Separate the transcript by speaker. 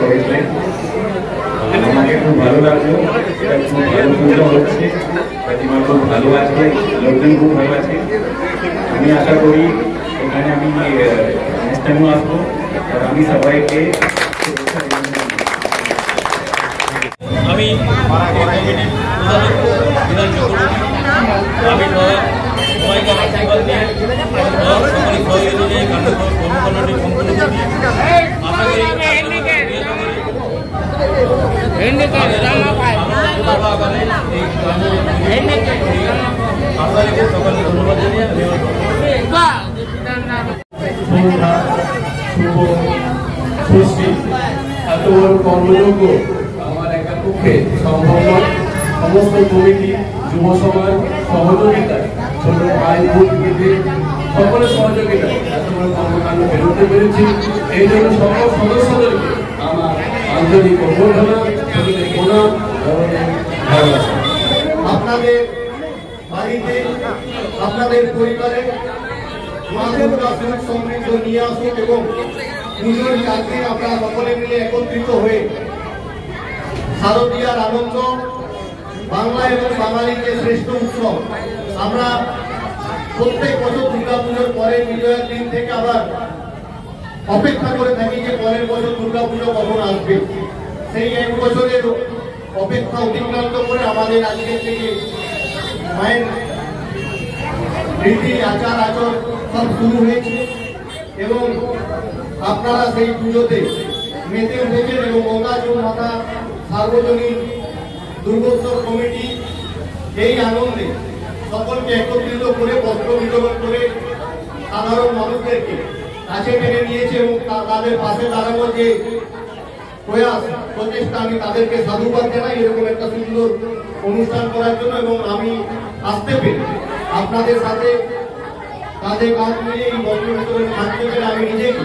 Speaker 1: করেছিলেন। আমাকে খুব ভালো লাগলো, এটা খুব ভালো পুজো হচ্ছে, প্রতিমা খুব ভালো আছে, লোকজন খুব ভালো আছে। আমি আশা করি এখানে আমি নেক্সট টাইমও আসবো, আর আমি সবাইকে
Speaker 2: আমি আমি সবাইকে আশীর্বাদ দিয়ে সকলের সহযোগিতা নিয়ে কর্মকাণ্ডটি সম্পন্ন করি। আশা করি আপনাদেরকে সকলকে ধন্যবাদ জানিয়ে
Speaker 3: এত বড় কর্মযোগ্য আমার একার পক্ষে সম্ভব নয়। সমস্ত কমিটি, যুব সমাজ সহযোগিতা, ছোট ভাই বোন সকলের সহযোগিতা এত বড় কর্মকাণ্ড বেরোতে পেরেছি। এই জন্য সকল সদস্যদেরকে আমার আন্তরিক অভ্যর্থনা, প্রণাম, ভালোবাসা।
Speaker 4: আপনাদের বাড়িতে, আপনাদের পরিবারে মা দুর্গা সুখ সমৃদ্ধ নিয়ে আসুন এবং পুজোর 4 দিন আপনারা সকলে মিলে একত্রিত হয়ে শারদীয়ার আনন্দ, বাংলা এবং বাঙালির যে শ্রেষ্ঠ উৎসব, আমরা প্রত্যেক বছর দুর্গা পুজোর পরে বিজয়ের দিন থেকে আবার অপেক্ষা করে থাকি যে পরের বছর দুর্গা পুজো কখন আসবে। সেই 1 বছরের অপেক্ষা অতিক্রান্ত করে আমাদের আজকের থেকে মায়ের রীতি আচার আচরণ সব শুরু হয়েছে এবং আপনারা সেই পুজোতে মেতে উঠেছেন এবং গঙ্গাজল মাতা সার্বজনীন দুর্গোৎসব কমিটি এই আনন্দে সকলকে একত্রিত করে বস্ত্র বিতরণ করে সাধারণ মানুষদেরকে কাছে টেনে নিয়েছে এবং তাদের পাশে দাঁড়ানোর যে প্রয়াস, প্রচেষ্টা, আমি তাদেরকে সাধুবাদ জানাই এরকম একটা সুন্দর অনুষ্ঠান করার জন্য। এবং আমি আসতে পেরে আপনাদের সাথে কাঁধে কাঁধ মিলিয়ে এই বস্ত্র বিতরণ থাকতে পেরে আমি নিজেকে